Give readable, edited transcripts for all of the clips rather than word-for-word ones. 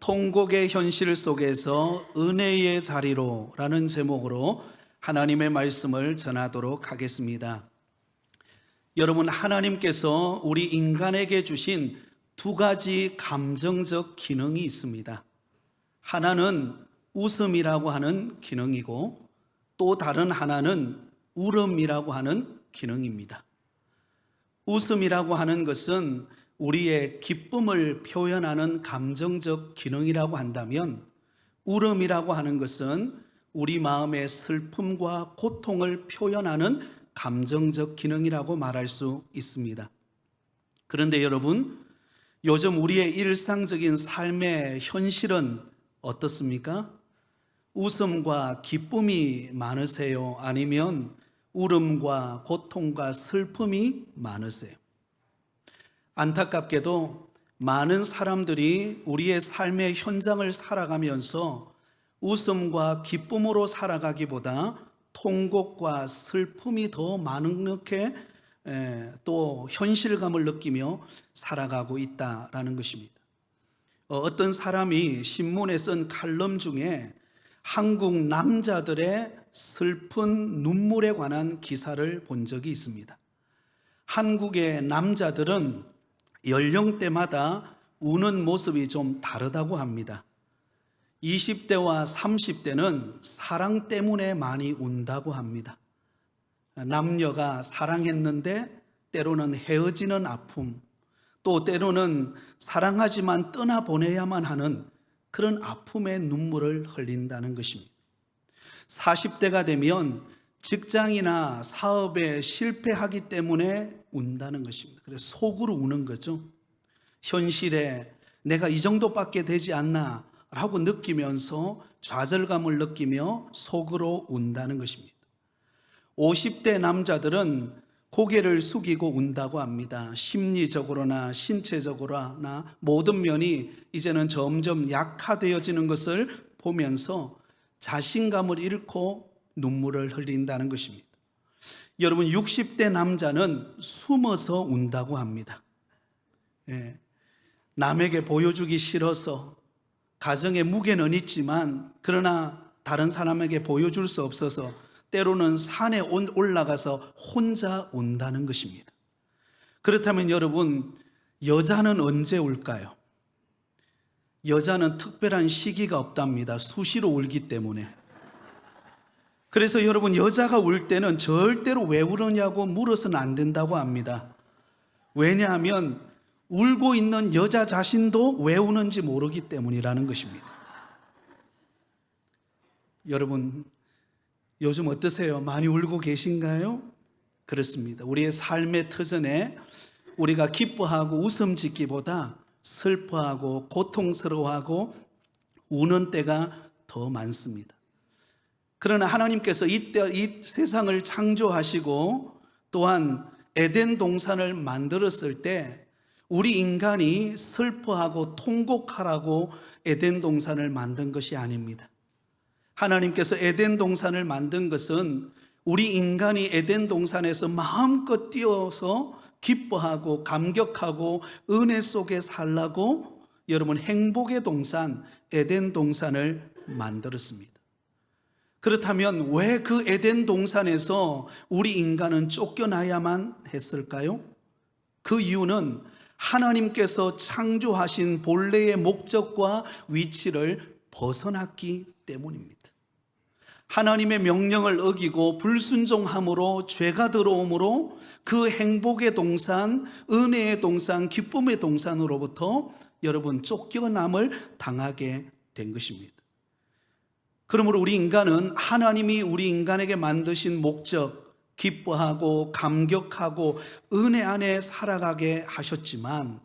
통곡의 현실 속에서 은혜의 자리로라는 제목으로 하나님의 말씀을 전하도록 하겠습니다. 여러분, 하나님께서 우리 인간에게 주신 두 가지 감정적 기능이 있습니다. 하나는 웃음이라고 하는 기능이고 또 다른 하나는 울음이라고 하는 기능입니다. 웃음이라고 하는 것은 우리의 기쁨을 표현하는 감정적 기능이라고 한다면, 울음이라고 하는 것은 우리 마음의 슬픔과 고통을 표현하는 감정적 기능이라고 말할 수 있습니다. 그런데 여러분, 요즘 우리의 일상적인 삶의 현실은 어떻습니까? 웃음과 기쁨이 많으세요? 아니면 울음과 고통과 슬픔이 많으세요? 안타깝게도 많은 사람들이 우리의 삶의 현장을 살아가면서 웃음과 기쁨으로 살아가기보다 통곡과 슬픔이 더 많게 또 현실감을 느끼며 살아가고 있다라는 것입니다. 어떤 사람이 신문에 쓴 칼럼 중에 한국 남자들의 슬픈 눈물에 관한 기사를 본 적이 있습니다. 한국의 남자들은 연령대마다 우는 모습이 좀 다르다고 합니다. 20대와 30대는 사랑 때문에 많이 운다고 합니다. 남녀가 사랑했는데 때로는 헤어지는 아픔, 또 때로는 사랑하지만 떠나보내야만 하는 그런 아픔의 눈물을 흘린다는 것입니다. 40대가 되면 직장이나 사업에 실패하기 때문에 운다는 것입니다. 그래서 속으로 우는 거죠. 현실에 내가 이 정도밖에 되지 않나 라고 느끼면서 좌절감을 느끼며 속으로 운다는 것입니다. 50대 남자들은 고개를 숙이고 운다고 합니다. 심리적으로나 신체적으로나 모든 면이 이제는 점점 약화되어지는 것을 보면서 자신감을 잃고 눈물을 흘린다는 것입니다. 여러분, 60대 남자는 숨어서 운다고 합니다. 남에게 보여주기 싫어서 가정의 무게는 있지만 그러나 다른 사람에게 보여줄 수 없어서 때로는 산에 올라가서 혼자 운다는 것입니다. 그렇다면 여러분, 여자는 언제 울까요? 여자는 특별한 시기가 없답니다. 수시로 울기 때문에. 그래서 여러분, 여자가 울 때는 절대로 왜 울었냐고 물어서는 안 된다고 합니다. 왜냐하면 울고 있는 여자 자신도 왜 우는지 모르기 때문이라는 것입니다. 여러분, 요즘 어떠세요? 많이 울고 계신가요? 그렇습니다. 우리의 삶의 터전에 우리가 기뻐하고 웃음 짓기보다 슬퍼하고 고통스러워하고 우는 때가 더 많습니다. 그러나 하나님께서 이 세상을 창조하시고 또한 에덴 동산을 만들었을 때 우리 인간이 슬퍼하고 통곡하라고 에덴 동산을 만든 것이 아닙니다. 하나님께서 에덴 동산을 만든 것은 우리 인간이 에덴 동산에서 마음껏 뛰어서 기뻐하고 감격하고 은혜 속에 살라고 여러분, 행복의 동산 에덴 동산을 만들었습니다. 그렇다면 왜 그 에덴 동산에서 우리 인간은 쫓겨나야만 했을까요? 그 이유는 하나님께서 창조하신 본래의 목적과 위치를 벗어났기 때문입니다. 하나님의 명령을 어기고 불순종함으로 죄가 들어오므로 그 행복의 동산, 은혜의 동산, 기쁨의 동산으로부터 여러분 쫓겨남을 당하게 된 것입니다. 그러므로 우리 인간은 하나님이 우리 인간에게 만드신 목적, 기뻐하고 감격하고 은혜 안에 살아가게 하셨지만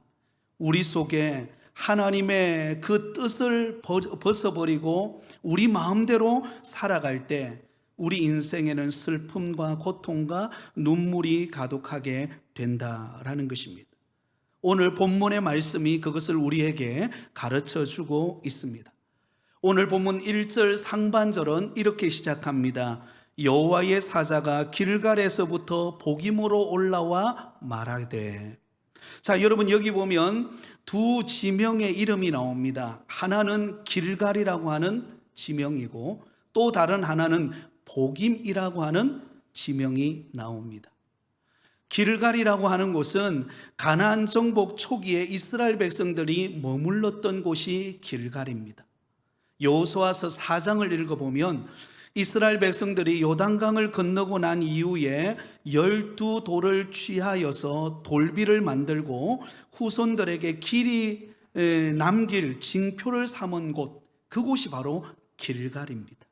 우리 속에 하나님의 그 뜻을 벗어버리고 우리 마음대로 살아갈 때 우리 인생에는 슬픔과 고통과 눈물이 가득하게 된다라는 것입니다. 오늘 본문의 말씀이 그것을 우리에게 가르쳐 주고 있습니다. 오늘 본문 1절 상반절은 이렇게 시작합니다. 여호와의 사자가 길갈에서부터 복임으로 올라와 말하되, 자, 여러분 여기 보면 두 지명의 이름이 나옵니다. 하나는 길갈이라고 하는 지명이고 또 다른 하나는 보김이라고 하는 지명이 나옵니다. 길갈이라고 하는 곳은 가나안 정복 초기에 이스라엘 백성들이 머물렀던 곳이 길갈입니다. 여호수아서 4장을 읽어보면 이스라엘 백성들이 요단강을 건너고 난 이후에 12돌을 취하여서 돌비를 만들고 후손들에게 길이 남길 징표를 삼은 곳, 그곳이 바로 길갈입니다.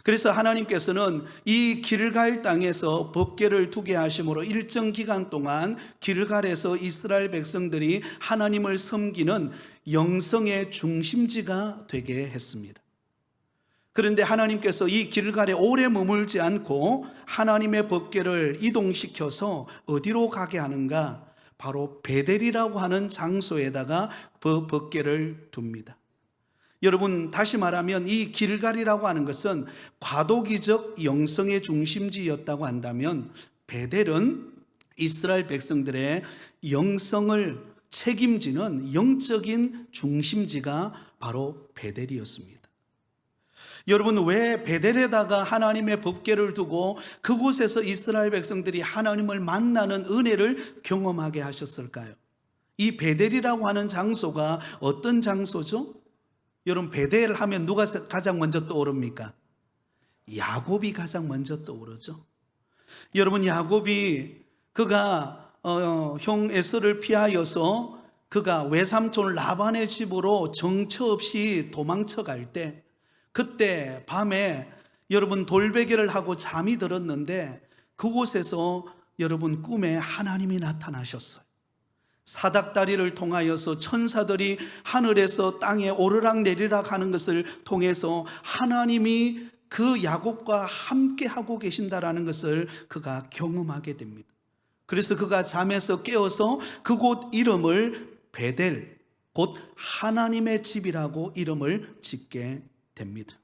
그래서 하나님께서는 이 길갈 땅에서 법궤를 두게 하심으로 일정 기간 동안 길갈에서 이스라엘 백성들이 하나님을 섬기는 영성의 중심지가 되게 했습니다. 그런데 하나님께서 이 길갈에 오래 머물지 않고 하나님의 법궤를 이동시켜서 어디로 가게 하는가? 바로 베델이라고 하는 장소에다가 법궤를 둡니다. 여러분, 다시 말하면 이 길갈이라고 하는 것은 과도기적 영성의 중심지였다고 한다면 베델은 이스라엘 백성들의 영성을 책임지는 영적인 중심지가 바로 베델이었습니다. 여러분, 왜 베델에다가 하나님의 법궤를 두고 그곳에서 이스라엘 백성들이 하나님을 만나는 은혜를 경험하게 하셨을까요? 이 베델이라고 하는 장소가 어떤 장소죠? 여러분, 베델 하면 누가 가장 먼저 떠오릅니까? 야곱이 가장 먼저 떠오르죠. 여러분, 야곱이 그가 형 에서를 피하여서 그가 외삼촌 라반의 집으로 정처 없이 도망쳐 갈 때, 그때 밤에 여러분 돌베개를 하고 잠이 들었는데 그곳에서 여러분 꿈에 하나님이 나타나셨어요. 사닥다리를 통하여서 천사들이 하늘에서 땅에 오르락 내리락 하는 것을 통해서 하나님이 그 야곱과 함께 하고 계신다라는 것을 그가 경험하게 됩니다. 그래서 그가 잠에서 깨어서 그곳 이름을 베델, 곧 하나님의 집이라고 이름을 짓게 됩니다.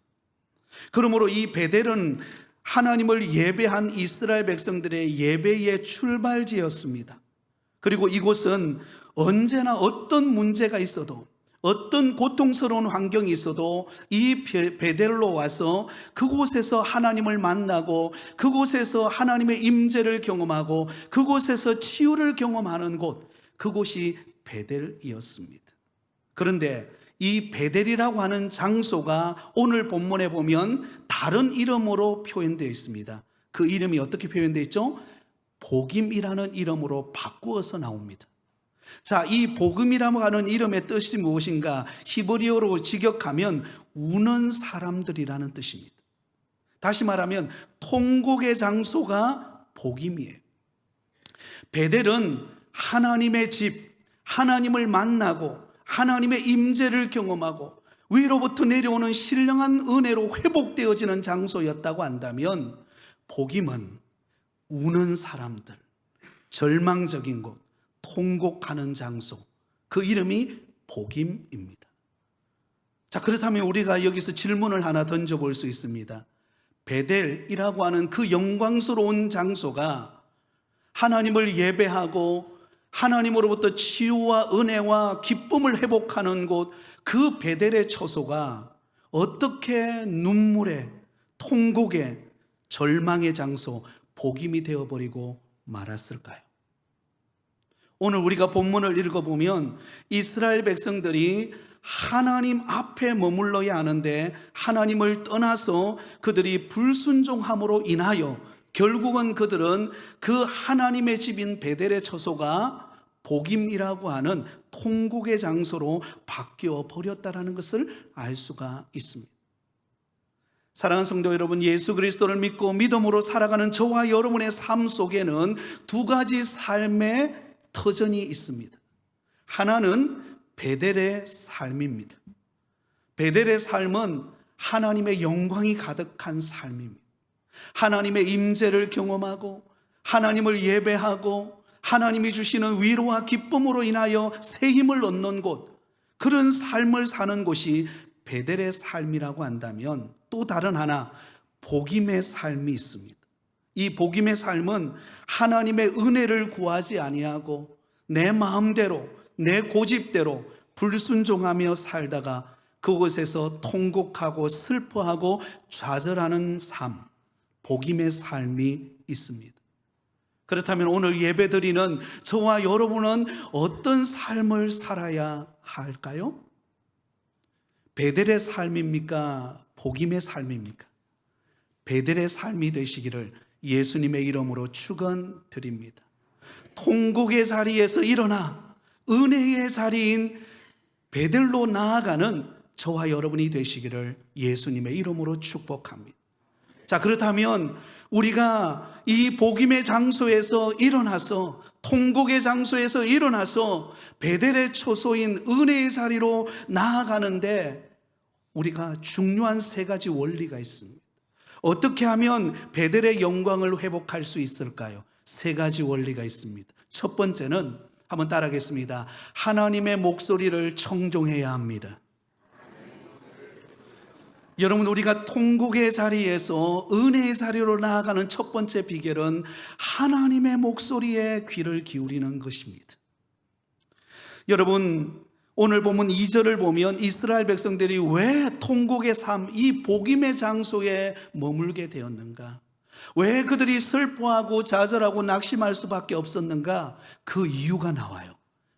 그러므로 이 베델은 하나님을 예배한 이스라엘 백성들의 예배의 출발지였습니다. 그리고 이곳은 언제나 어떤 문제가 있어도, 어떤 고통스러운 환경이 있어도 이 베델로 와서 그곳에서 하나님을 만나고 그곳에서 하나님의 임재를 경험하고 그곳에서 치유를 경험하는 곳, 그곳이 베델이었습니다. 그런데 이 베델이라고 하는 장소가 오늘 본문에 보면 다른 이름으로 표현되어 있습니다. 그 이름이 어떻게 표현되어 있죠? 복임이라는 이름으로 바꾸어서 나옵니다. 자, 이 복음이라고 하는 이름의 뜻이 무엇인가? 히브리어로 직역하면 우는 사람들이라는 뜻입니다. 다시 말하면 통곡의 장소가 복임이에요. 베델은 하나님의 집, 하나님을 만나고 하나님의 임재를 경험하고 위로부터 내려오는 신령한 은혜로 회복되어지는 장소였다고 한다면 복임은 우는 사람들, 절망적인 곳, 통곡하는 장소, 그 이름이 복임입니다. 자, 그렇다면 우리가 여기서 질문을 하나 던져볼 수 있습니다. 베델이라고 하는 그 영광스러운 장소가 하나님을 예배하고 하나님으로부터 치유와 은혜와 기쁨을 회복하는 곳, 그 베델의 처소가 어떻게 눈물의, 통곡의, 절망의 장소, 복임이 되어버리고 말았을까요? 오늘 우리가 본문을 읽어보면 이스라엘 백성들이 하나님 앞에 머물러야 하는데 하나님을 떠나서 그들이 불순종함으로 인하여 결국은 그들은 그 하나님의 집인 베델의 처소가 복임이라고 하는 통곡의 장소로 바뀌어 버렸다는 것을 알 수가 있습니다. 사랑하는 성도 여러분, 예수 그리스도를 믿고 믿음으로 살아가는 저와 여러분의 삶 속에는 두 가지 삶의 터전이 있습니다. 하나는 베델의 삶입니다. 베델의 삶은 하나님의 영광이 가득한 삶입니다. 하나님의 임재를 경험하고 하나님을 예배하고 하나님이 주시는 위로와 기쁨으로 인하여 새 힘을 얻는 곳, 그런 삶을 사는 곳이 베델의 삶이라고 한다면 또 다른 하나 복임의 삶이 있습니다. 이 복임의 삶은 하나님의 은혜를 구하지 아니하고 내 마음대로, 내 고집대로 불순종하며 살다가 그곳에서 통곡하고 슬퍼하고 좌절하는 삶, 복임의 삶이 있습니다. 그렇다면 오늘 예배드리는 저와 여러분은 어떤 삶을 살아야 할까요? 베델의 삶입니까? 복임의 삶입니까? 베델의 삶이 되시기를 예수님의 이름으로 축원드립니다. 통곡의 자리에서 일어나 은혜의 자리인 베델로 나아가는 저와 여러분이 되시기를 예수님의 이름으로 축복합니다. 자, 그렇다면 우리가 이 복임의 장소에서 일어나서, 통곡의 장소에서 일어나서 베델의 초소인 은혜의 자리로 나아가는데 우리가 중요한 세 가지 원리가 있습니다. 어떻게 하면 베델의 영광을 회복할 수 있을까요? 세 가지 원리가 있습니다. 첫 번째는 한번 따라하겠습니다. 하나님의 목소리를 청종해야 합니다. 여러분, 우리가 통곡의 자리에서 은혜의 자리로 나아가는 첫 번째 비결은 하나님의 목소리에 귀를 기울이는 것입니다. 여러분, 오늘 본문 2절을 보면 이스라엘 백성들이 왜 통곡의 삶, 이 복임의 장소에 머물게 되었는가? 왜 그들이 슬퍼하고 좌절하고 낙심할 수밖에 없었는가? 그 이유가 나와요.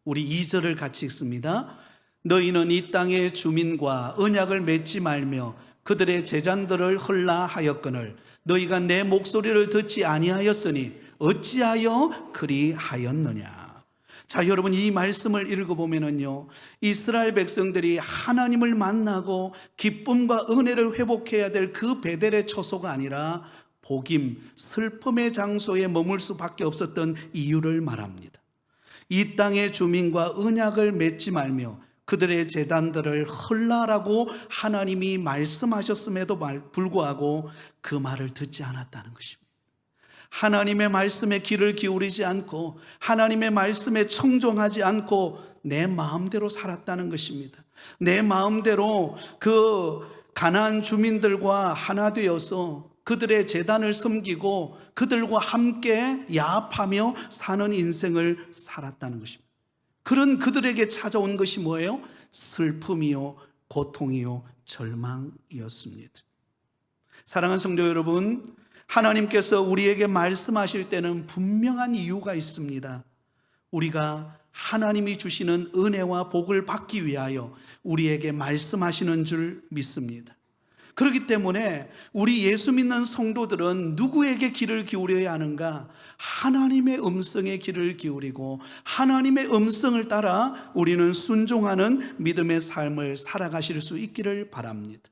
우리 2절을 같이 읽습니다. 너희는 이 땅의 주민과 언약을 맺지 말며 그들의 제잔들을 헐라 하였거늘 너희가 내 목소리를 듣지 아니하였으니 어찌하여 그리하였느냐. 자, 여러분, 이 말씀을 읽어보면요, 이스라엘 백성들이 하나님을 만나고 기쁨과 은혜를 회복해야 될 그 베델의 초소가 아니라 복임, 슬픔의 장소에 머물 수밖에 없었던 이유를 말합니다. 이 땅의 주민과 언약을 맺지 말며 그들의 제단들을 헐라라고 하나님이 말씀하셨음에도 불구하고 그 말을 듣지 않았다는 것입니다. 하나님의 말씀에 귀를 기울이지 않고 하나님의 말씀에 청종하지 않고 내 마음대로 살았다는 것입니다. 내 마음대로 그 가나안 주민들과 하나 되어서 그들의 제단을 섬기고 그들과 함께 야합하며 사는 인생을 살았다는 것입니다. 그런 그들에게 찾아온 것이 뭐예요? 슬픔이요, 고통이요, 절망이었습니다. 사랑하는 성도 여러분, 하나님께서 우리에게 말씀하실 때는 분명한 이유가 있습니다. 우리가 하나님이 주시는 은혜와 복을 받기 위하여 우리에게 말씀하시는 줄 믿습니다. 그렇기 때문에 우리 예수 믿는 성도들은 누구에게 귀를 기울여야 하는가? 하나님의 음성에 귀를 기울이고 하나님의 음성을 따라 우리는 순종하는 믿음의 삶을 살아가실 수 있기를 바랍니다.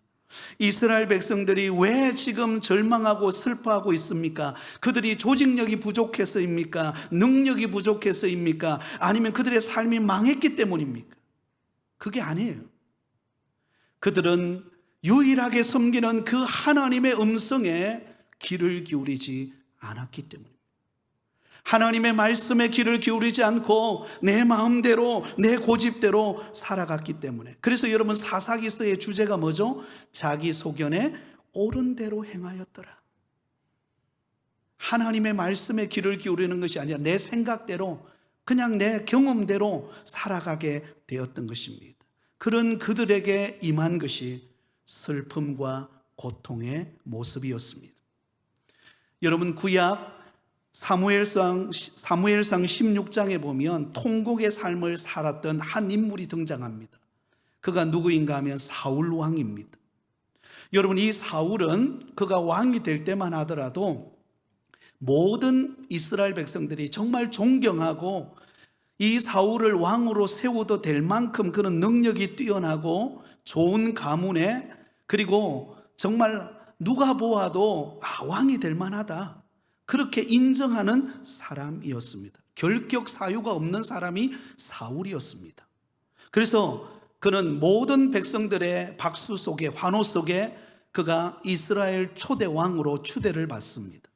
이스라엘 백성들이 왜 지금 절망하고 슬퍼하고 있습니까? 그들이 조직력이 부족해서입니까? 능력이 부족해서입니까? 아니면 그들의 삶이 망했기 때문입니까? 그게 아니에요. 그들은 유일하게 섬기는 그 하나님의 음성에 귀를 기울이지 않았기 때문입니다. 하나님의 말씀에 귀를 기울이지 않고 내 마음대로, 내 고집대로 살아갔기 때문에. 그래서 여러분, 사사기서의 주제가 뭐죠? 자기 소견에 옳은 대로 행하였더라. 하나님의 말씀에 귀를 기울이는 것이 아니라 내 생각대로, 그냥 내 경험대로 살아가게 되었던 것입니다. 그런 그들에게 임한 것이 슬픔과 고통의 모습이었습니다. 여러분, 구약 사무엘상 16장에 보면 통곡의 삶을 살았던 한 인물이 등장합니다. 그가 누구인가 하면 사울 왕입니다. 여러분, 이 사울은 그가 왕이 될 때만 하더라도 모든 이스라엘 백성들이 정말 존경하고 이 사울을 왕으로 세워도 될 만큼 그런 능력이 뛰어나고 좋은 가문에, 그리고 정말 누가 보아도 왕이 될 만하다, 그렇게 인정하는 사람이었습니다. 결격 사유가 없는 사람이 사울이었습니다. 그래서 그는 모든 백성들의 박수 속에, 환호 속에 그가 이스라엘 초대 왕으로 추대를 받습니다.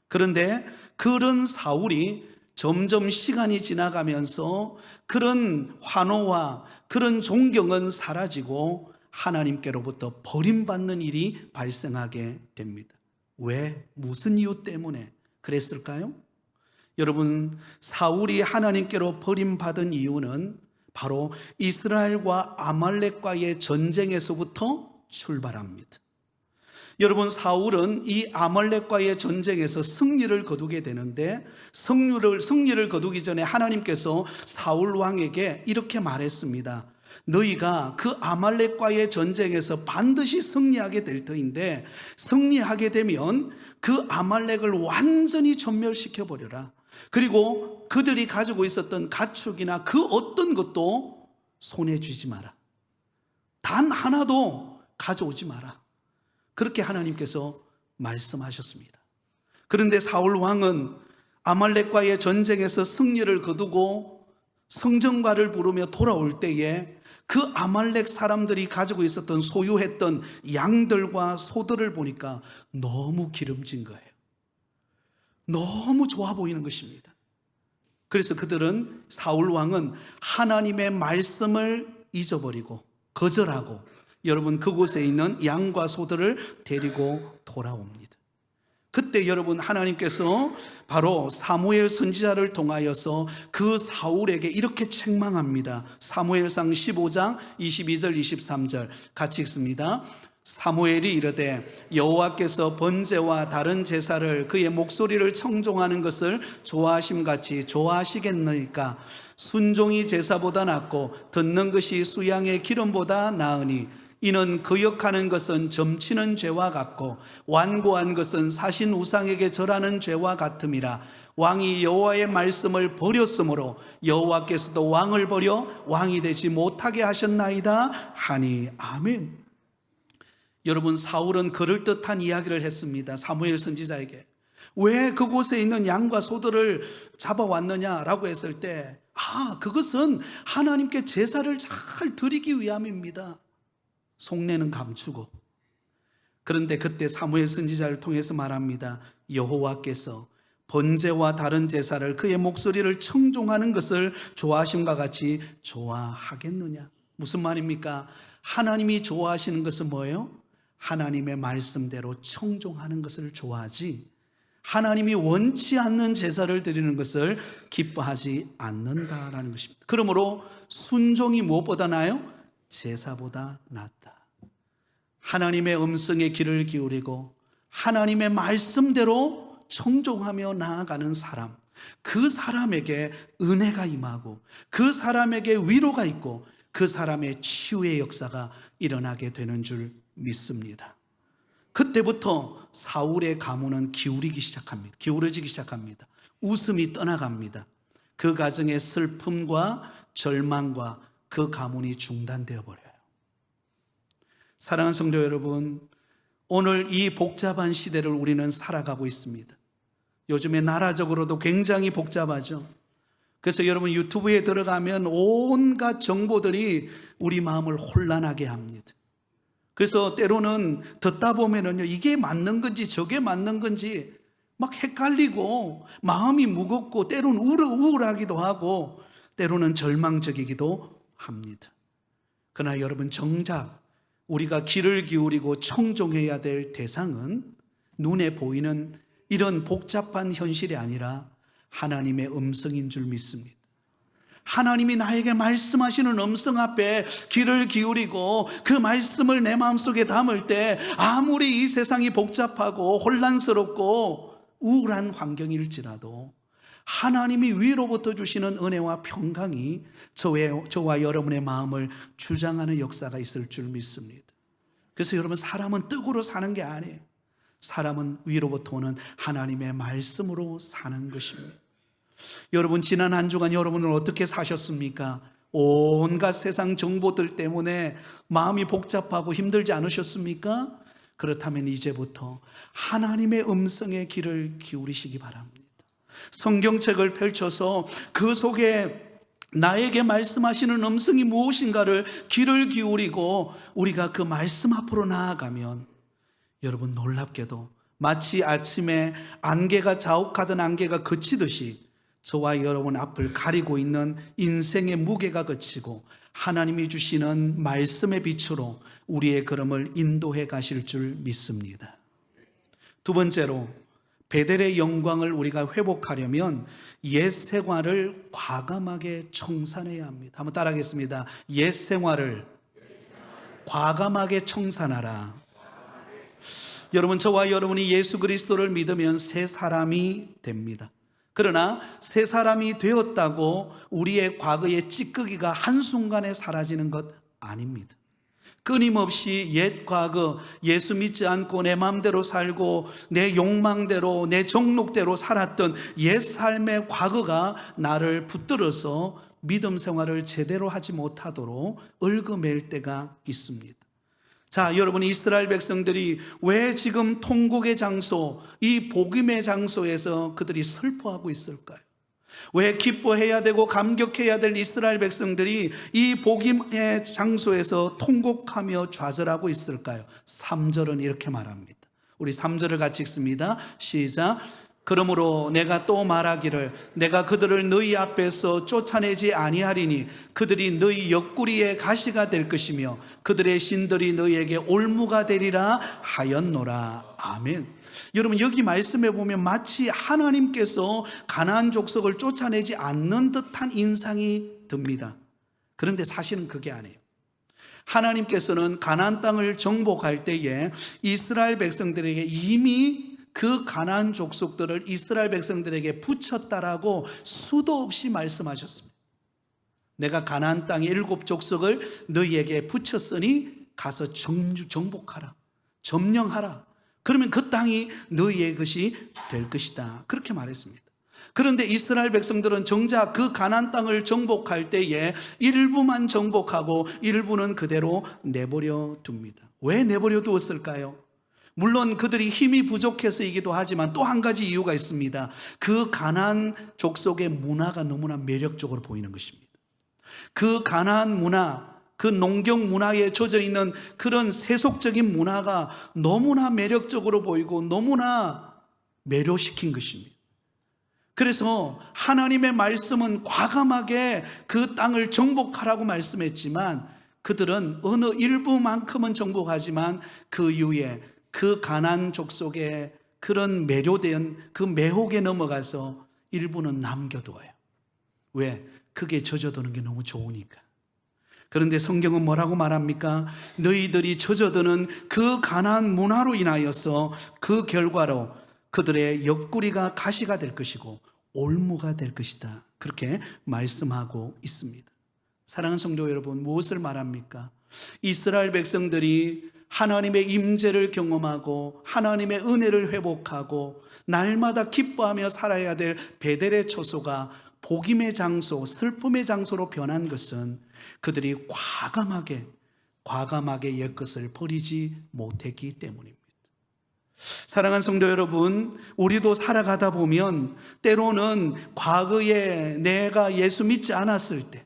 그런데 그런 사울이 점점 시간이 지나가면서 그런 환호와 그런 존경은 사라지고 하나님께로부터 버림받는 일이 발생하게 됩니다. 왜? 무슨 이유 때문에 그랬을까요? 여러분, 사울이 하나님께로 버림받은 이유는 바로 이스라엘과 아말렉과의 전쟁에서부터 출발합니다. 여러분, 사울은 이 아말렉과의 전쟁에서 승리를 거두게 되는데, 승리를 거두기 전에 하나님께서 사울 왕에게 이렇게 말했습니다. 너희가 그 아말렉과의 전쟁에서 반드시 승리하게 될 터인데, 승리하게 되면 그 아말렉을 완전히 전멸시켜 버려라. 그리고 그들이 가지고 있었던 가축이나 그 어떤 것도 손에 쥐지 마라. 단 하나도 가져오지 마라. 그렇게 하나님께서 말씀하셨습니다. 그런데 사울 왕은 아말렉과의 전쟁에서 승리를 거두고 성전가를 부르며 돌아올 때에 그 아말렉 사람들이 가지고 있었던 소유했던 양들과 소들을 보니까 너무 기름진 거예요. 너무 좋아 보이는 것입니다. 그래서 그들은, 사울 왕은 하나님의 말씀을 잊어버리고 거절하고 여러분, 그곳에 있는 양과 소들을 데리고 돌아옵니다. 그때 여러분, 하나님께서 바로 사무엘 선지자를 통하여서 그 사울에게 이렇게 책망합니다. 사무엘상 15장 22절 23절 같이 읽습니다. 사무엘이 이르되 여호와께서 번제와 다른 제사를 그의 목소리를 청종하는 것을 좋아하심같이 좋아하시겠느니까? 순종이 제사보다 낫고 듣는 것이 수양의 기름보다 나으니 이는 거역하는 것은 점치는 죄와 같고 완고한 것은 사신 우상에게 절하는 죄와 같음이라. 왕이 여호와의 말씀을 버렸으므로 여호와께서도 왕을 버려 왕이 되지 못하게 하셨나이다 하니. 아멘. 여러분, 사울은 그럴듯한 이야기를 했습니다. 사무엘 선지자에게 왜 그곳에 있는 양과 소들을 잡아왔느냐라고 했을 때, 그것은 하나님께 제사를 잘 드리기 위함입니다. 속내는 감추고. 그런데 그때 사무엘 선지자를 통해서 말합니다. 여호와께서 번제와 다른 제사를 그의 목소리를 청종하는 것을 좋아하심과 같이 좋아하겠느냐? 무슨 말입니까? 하나님이 좋아하시는 것은 뭐예요? 하나님의 말씀대로 청종하는 것을 좋아하지, 하나님이 원치 않는 제사를 드리는 것을 기뻐하지 않는다라는 것입니다. 그러므로 순종이 무엇보다 나아요? 제사보다 낫다. 하나님의 음성에 귀를 기울이고 하나님의 말씀대로 청종하며 나아가는 사람, 그 사람에게 은혜가 임하고 그 사람에게 위로가 있고 그 사람의 치유의 역사가 일어나게 되는 줄 믿습니다. 그때부터 사울의 가문은 기울어지기 시작합니다. 웃음이 떠나갑니다. 그 가정의 슬픔과 절망과 그 가문이 중단되어 버려요. 사랑하는 성도 여러분, 오늘 이 복잡한 시대를 우리는 살아가고 있습니다. 요즘에 나라적으로도 굉장히 복잡하죠. 그래서 여러분, 유튜브에 들어가면 온갖 정보들이 우리 마음을 혼란하게 합니다. 그래서 때로는 듣다 보면은요, 이게 맞는 건지 저게 맞는 건지 막 헷갈리고 마음이 무겁고 때로는 우울하기도 하고 때로는 절망적이기도 합니다. 그러나 여러분, 정작 우리가 귀를 기울이고 청종해야 될 대상은 눈에 보이는 이런 복잡한 현실이 아니라 하나님의 음성인 줄 믿습니다. 하나님이 나에게 말씀하시는 음성 앞에 귀를 기울이고 그 말씀을 내 마음속에 담을 때 아무리 이 세상이 복잡하고 혼란스럽고 우울한 환경일지라도 하나님이 위로부터 주시는 은혜와 평강이 저와 여러분의 마음을 주장하는 역사가 있을 줄 믿습니다. 그래서 여러분, 사람은 떡으로 사는 게 아니에요. 사람은 위로부터 오는 하나님의 말씀으로 사는 것입니다. 여러분, 지난 한 주간 여러분은 어떻게 사셨습니까? 온갖 세상 정보들 때문에 마음이 복잡하고 힘들지 않으셨습니까? 그렇다면 이제부터 하나님의 음성에 귀를 기울이시기 바랍니다. 성경책을 펼쳐서 그 속에 나에게 말씀하시는 음성이 무엇인가를 귀를 기울이고 우리가 그 말씀 앞으로 나아가면 여러분, 놀랍게도 마치 아침에 안개가 자욱하던 안개가 그치듯이 저와 여러분 앞을 가리고 있는 인생의 무게가 그치고 하나님이 주시는 말씀의 빛으로 우리의 걸음을 인도해 가실 줄 믿습니다. 두 번째로, 베델의 영광을 우리가 회복하려면 옛 생활을 과감하게 청산해야 합니다. 한번 따라하겠습니다. 옛 생활을 과감하게 청산하라. 여러분, 저와 여러분이 예수 그리스도를 믿으면 새 사람이 됩니다. 그러나 새 사람이 되었다고 우리의 과거의 찌꺼기가 한순간에 사라지는 것 아닙니다. 끊임없이 옛 과거, 예수 믿지 않고 내 마음대로 살고 내 욕망대로 내 정욕대로 살았던 옛 삶의 과거가 나를 붙들어서 믿음 생활을 제대로 하지 못하도록 얽어맬 때가 있습니다. 자, 여러분, 이스라엘 백성들이 왜 지금 통곡의 장소, 이 복음의 장소에서 그들이 슬퍼하고 있을까요? 왜 기뻐해야 되고 감격해야 될 이스라엘 백성들이 이 복음의 장소에서 통곡하며 좌절하고 있을까요? 3절은 이렇게 말합니다. 우리 3절을 같이 읽습니다. 시작. 그러므로 내가 또 말하기를 내가 그들을 너희 앞에서 쫓아내지 아니하리니 그들이 너희 옆구리에 가시가 될 것이며 그들의 신들이 너희에게 올무가 되리라 하였노라. 아멘. 여러분, 여기 말씀해 보면 마치 하나님께서 가나안 족속을 쫓아내지 않는 듯한 인상이 듭니다. 그런데 사실은 그게 아니에요. 하나님께서는 가나안 땅을 정복할 때에 이스라엘 백성들에게 이미 그 가나안 족속들을 이스라엘 백성들에게 붙였다라고 수도 없이 말씀하셨습니다. 내가 가나안 땅의 7 족속을 너희에게 붙였으니 가서 정복하라, 점령하라. 그러면 그 땅이 너희의 것이 될 것이다. 그렇게 말했습니다. 그런데 이스라엘 백성들은 정작 그 가나안 땅을 정복할 때에 일부만 정복하고 일부는 그대로 내버려 둡니다. 왜 내버려 두었을까요? 물론 그들이 힘이 부족해서이기도 하지만 또 한 가지 이유가 있습니다. 그 가나안 족속의 문화가 너무나 매력적으로 보이는 것입니다. 그 가나안 문화, 그 농경 문화에 젖어 있는 그런 세속적인 문화가 너무나 매력적으로 보이고 너무나 매료시킨 것입니다. 그래서 하나님의 말씀은 과감하게 그 땅을 정복하라고 말씀했지만 그들은 어느 일부만큼은 정복하지만 그 이후에 그 가나안 족속의 그런 매료된 그 매혹에 넘어가서 일부는 남겨두어요. 왜? 그게 젖어드는 게 너무 좋으니까. 그런데 성경은 뭐라고 말합니까? 너희들이 젖어드는 그 가나안 문화로 인하여서 그 결과로 그들의 옆구리가 가시가 될 것이고 올무가 될 것이다. 그렇게 말씀하고 있습니다. 사랑하는 성도 여러분, 무엇을 말합니까? 이스라엘 백성들이 하나님의 임재를 경험하고 하나님의 은혜를 회복하고 날마다 기뻐하며 살아야 될 베델의 초소가 복임의 장소, 슬픔의 장소로 변한 것은 그들이 과감하게 옛것을 버리지 못했기 때문입니다. 사랑하는 성도 여러분, 우리도 살아가다 보면 때로는 과거에 내가 예수 믿지 않았을 때,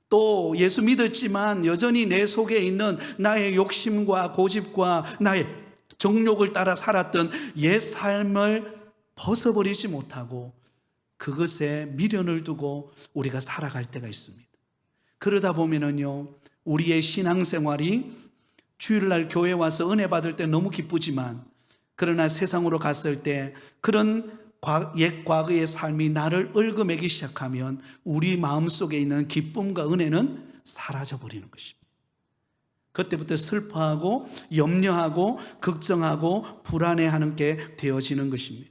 또 예수 믿었지만 여전히 내 속에 있는 나의 욕심과 고집과 나의 정욕을 따라 살았던 옛 삶을 벗어버리지 못하고 그것에 미련을 두고 우리가 살아갈 때가 있습니다. 그러다 보면은요, 우리의 신앙생활이 주일날 교회 와서 은혜 받을 때 너무 기쁘지만 그러나 세상으로 갔을 때 그런 옛 과거의 삶이 나를 얽어매기 시작하면 우리 마음속에 있는 기쁨과 은혜는 사라져버리는 것입니다. 그때부터 슬퍼하고 염려하고 걱정하고 불안해하는 게 되어지는 것입니다.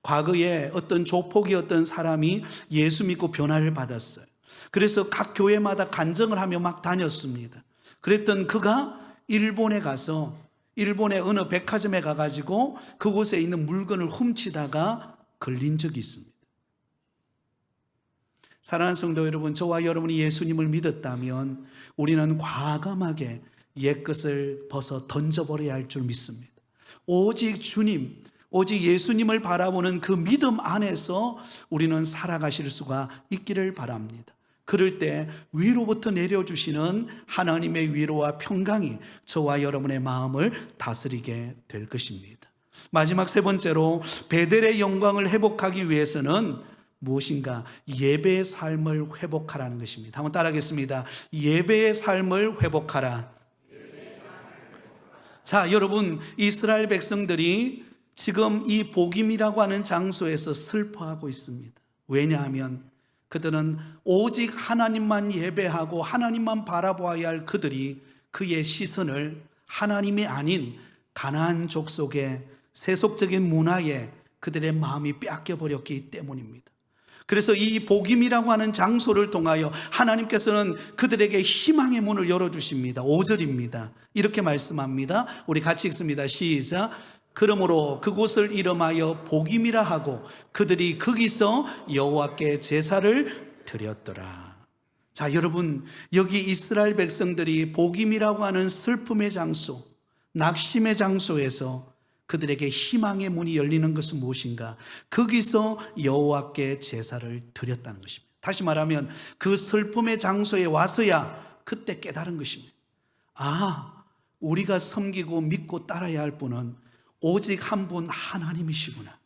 과거에 어떤 조폭이었던 사람이 예수 믿고 변화를 받았어요. 그래서 각 교회마다 간증을 하며 막 다녔습니다. 그랬던 그가 일본에 가서 일본의 어느 백화점에 가가지고 그곳에 있는 물건을 훔치다가 걸린 적이 있습니다. 사랑하는 성도 여러분, 저와 여러분이 예수님을 믿었다면 우리는 과감하게 옛것을 벗어 던져버려야 할 줄 믿습니다. 오직 주님, 오직 예수님을 바라보는 그 믿음 안에서 우리는 살아가실 수가 있기를 바랍니다. 그럴 때 위로부터 내려주시는 하나님의 위로와 평강이 저와 여러분의 마음을 다스리게 될 것입니다. 마지막 세 번째로 베델의 영광을 회복하기 위해서는 무엇인가? 예배의 삶을 회복하라는 것입니다. 한번 따라하겠습니다. 예배의 삶을 회복하라. 자, 여러분, 이스라엘 백성들이 지금 이 복임이라고 하는 장소에서 슬퍼하고 있습니다. 왜냐하면 그들은 오직 하나님만 예배하고 하나님만 바라보아야 할 그들이 그의 시선을 하나님이 아닌 가나안 족속의 세속적인 문화에 그들의 마음이 빼앗겨버렸기 때문입니다. 그래서 이 복임이라고 하는 장소를 통하여 하나님께서는 그들에게 희망의 문을 열어주십니다. 5절입니다. 이렇게 말씀합니다. 우리 같이 읽습니다. 시작. 그러므로 그곳을 이름하여 복임이라 하고 그들이 거기서 여호와께 제사를 드렸더라. 자, 여러분, 여기 이스라엘 백성들이 복임이라고 하는 슬픔의 장소, 낙심의 장소에서 그들에게 희망의 문이 열리는 것은 무엇인가? 거기서 여호와께 제사를 드렸다는 것입니다. 다시 말하면 그 슬픔의 장소에 와서야 그때 깨달은 것입니다. 아, 우리가 섬기고 믿고 따라야 할 분은 오직 한 분 하나님이시구나.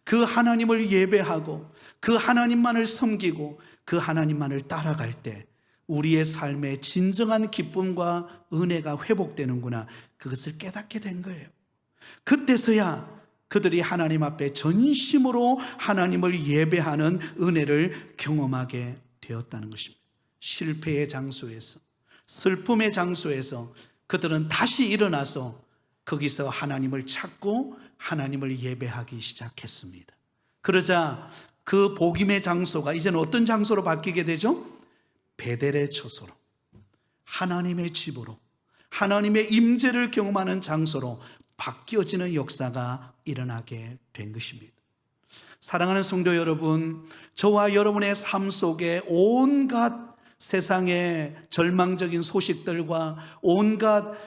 그 하나님을 예배하고 그 하나님만을 섬기고 그 하나님만을 따라갈 때 우리의 삶에 진정한 기쁨과 은혜가 회복되는구나. 그것을 깨닫게 된 거예요. 그때서야 그들이 하나님 앞에 전심으로 하나님을 예배하는 은혜를 경험하게 되었다는 것입니다. 실패의 장소에서, 슬픔의 장소에서 그들은 다시 일어나서 거기서 하나님을 찾고 하나님을 예배하기 시작했습니다. 그러자 그 복임의 장소가 이제는 어떤 장소로 바뀌게 되죠? 베델의 처소로, 하나님의 집으로, 하나님의 임재를 경험하는 장소로 바뀌어지는 역사가 일어나게 된 것입니다. 사랑하는 성도 여러분, 저와 여러분의 삶 속에 온갖 세상의 절망적인 소식들과 온갖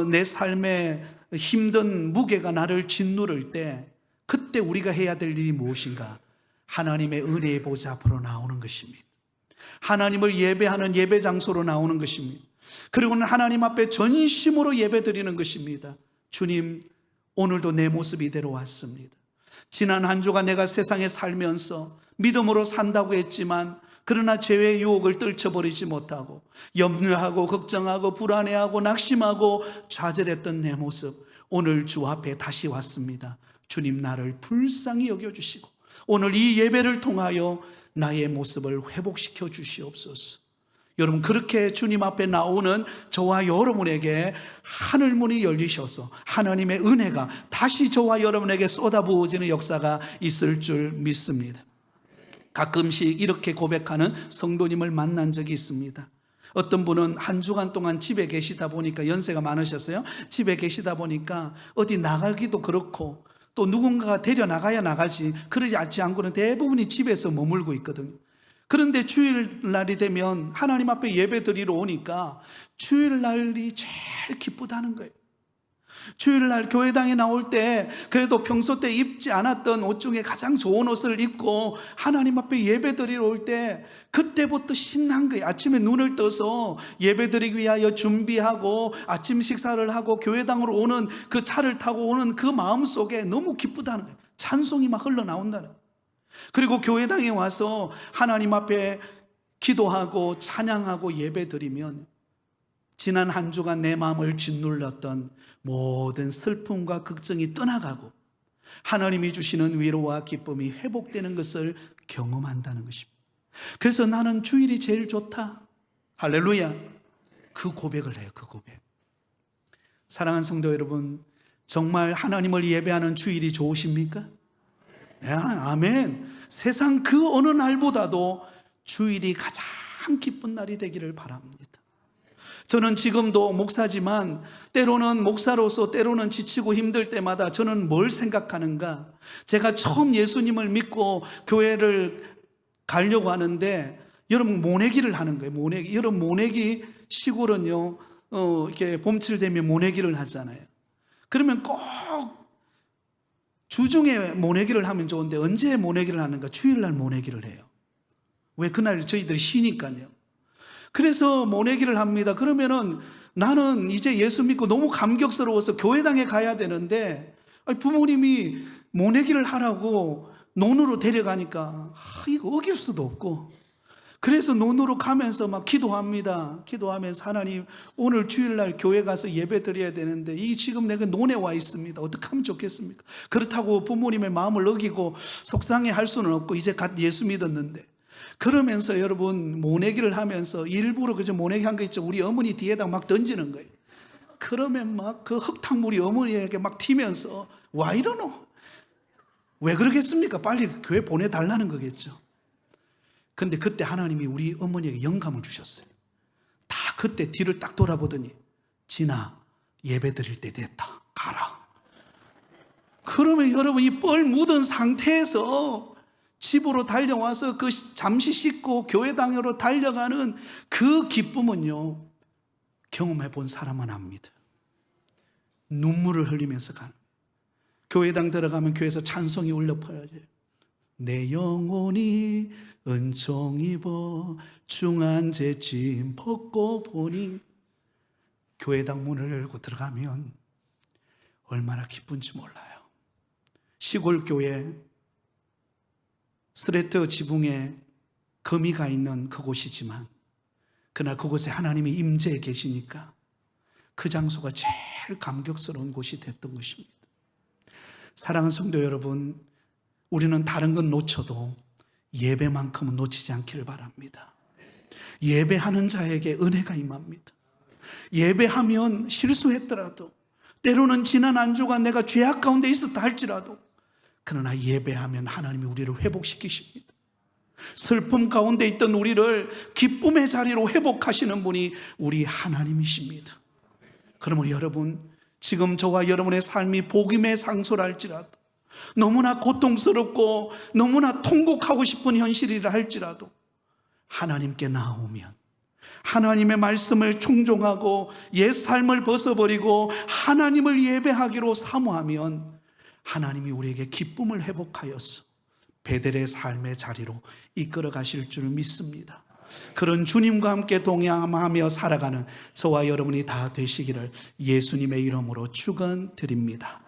내 삶의 힘든 무게가 나를 짓누를 때 그때 우리가 해야 될 일이 무엇인가? 하나님의 은혜의 보좌 앞으로 나오는 것입니다. 하나님을 예배하는 예배 장소로 나오는 것입니다. 그리고는 하나님 앞에 전심으로 예배드리는 것입니다. 주님, 오늘도 내 모습 이대로 왔습니다. 지난 한 주간 내가 세상에 살면서 믿음으로 산다고 했지만 그러나 죄의 유혹을 떨쳐버리지 못하고 염려하고 걱정하고 불안해하고 낙심하고 좌절했던 내 모습, 오늘 주 앞에 다시 왔습니다. 주님, 나를 불쌍히 여겨주시고 오늘 이 예배를 통하여 나의 모습을 회복시켜 주시옵소서. 여러분, 그렇게 주님 앞에 나오는 저와 여러분에게 하늘문이 열리셔서 하나님의 은혜가 다시 저와 여러분에게 쏟아부어지는 역사가 있을 줄 믿습니다. 가끔씩 이렇게 고백하는 성도님을 만난 적이 있습니다. 어떤 분은 한 주간 동안 집에 계시다 보니까, 연세가 많으셨어요. 집에 계시다 보니까 어디 나가기도 그렇고 또 누군가가 데려나가야 나가지, 그러지 않고는 대부분이 집에서 머물고 있거든요. 그런데 주일날이 되면 하나님 앞에 예배 드리러 오니까 주일날이 제일 기쁘다는 거예요. 주일날 교회당에 나올 때 그래도 평소 때 입지 않았던 옷 중에 가장 좋은 옷을 입고 하나님 앞에 예배 드리러 올 때 그때부터 신난 거예요. 아침에 눈을 떠서 예배 드리기 위하여 준비하고 아침 식사를 하고 교회당으로 오는 그 차를 타고 오는 그 마음 속에 너무 기쁘다는 거예요. 찬송이 막 흘러나온다는 거예요. 그리고 교회당에 와서 하나님 앞에 기도하고 찬양하고 예배 드리면 지난 한 주간 내 마음을 짓눌렀던 모든 슬픔과 걱정이 떠나가고 하나님이 주시는 위로와 기쁨이 회복되는 것을 경험한다는 것입니다. 그래서 나는 주일이 제일 좋다, 할렐루야, 그 고백을 해요. 그 고백. 사랑하는 성도 여러분, 정말 하나님을 예배하는 주일이 좋으십니까? 아멘. 세상 그 어느 날보다도 주일이 가장 기쁜 날이 되기를 바랍니다. 저는 지금도 목사지만 때로는 목사로서 때로는 지치고 힘들 때마다 저는 뭘 생각하는가? 제가 처음 예수님을 믿고 교회를 가려고 하는데 여러분 모내기를 하는 거예요. 모내기. 여러분 모내기 시골은요 이렇게 봄철 되면 모내기를 하잖아요. 그러면 꼭 주중에 모내기를 하면 좋은데 언제 모내기를 하는가? 주일날 모내기를 해요. 왜? 그날 저희들이 쉬니까요. 그래서 모내기를 합니다. 그러면은 나는 이제 예수 믿고 너무 감격스러워서 교회당에 가야 되는데 부모님이 모내기를 하라고 논으로 데려가니까 이거 어길 수도 없고, 그래서 논으로 가면서 막 기도합니다. 기도하면서 하나님, 오늘 주일날 교회 가서 예배 드려야 되는데 이 지금 내가 논에 와 있습니다. 어떻게 하면 좋겠습니까? 그렇다고 부모님의 마음을 어기고 속상해 할 수는 없고 이제 갓 예수 믿었는데, 그러면서 여러분 모내기를 하면서 일부러 그저 모내기 한 거 있죠. 우리 어머니 뒤에다 막 던지는 거예요. 그러면 막 그 흙탕물이 어머니에게 막 튀면서 와 이러노? 왜 그러겠습니까? 빨리 교회 보내달라는 거겠죠. 근데 그때 하나님이 우리 어머니에게 영감을 주셨어요. 다 그때 뒤를 딱 돌아보더니 진아, 예배 드릴 때 됐다, 가라. 그러면 여러분 이 뻘 묻은 상태에서 집으로 달려와서 그 잠시 씻고 교회당으로 달려가는 그 기쁨은요, 경험해 본 사람만 압니다. 눈물을 흘리면서 가는, 교회당 들어가면 교회에서 찬송이 울려 퍼져요. 내 영혼이 은총 입어 중한 재짐 벗고 보니, 교회당 문을 열고 들어가면 얼마나 기쁜지 몰라요. 시골 교회 스레트 지붕에 거미가 있는 그곳이지만 그러나 그곳에 하나님이 임재해 계시니까 그 장소가 제일 감격스러운 곳이 됐던 것입니다. 사랑하는 성도 여러분, 우리는 다른 건 놓쳐도 예배만큼은 놓치지 않기를 바랍니다. 예배하는 자에게 은혜가 임합니다. 예배하면 실수했더라도, 때로는 지난 한 주간 내가 죄악 가운데 있었다 할지라도, 그러나 예배하면 하나님이 우리를 회복시키십니다. 슬픔 가운데 있던 우리를 기쁨의 자리로 회복하시는 분이 우리 하나님이십니다. 그러므로 여러분, 지금 저와 여러분의 삶이 복음의 상소랄지라도, 너무나 고통스럽고 너무나 통곡하고 싶은 현실이라 할지라도 하나님께 나오면, 하나님의 말씀을 충종하고 옛 삶을 벗어버리고 하나님을 예배하기로 사모하면 하나님이 우리에게 기쁨을 회복하여서 베델의 삶의 자리로 이끌어 가실 줄 믿습니다. 그런 주님과 함께 동행하며 살아가는 저와 여러분이 다 되시기를 예수님의 이름으로 축원드립니다.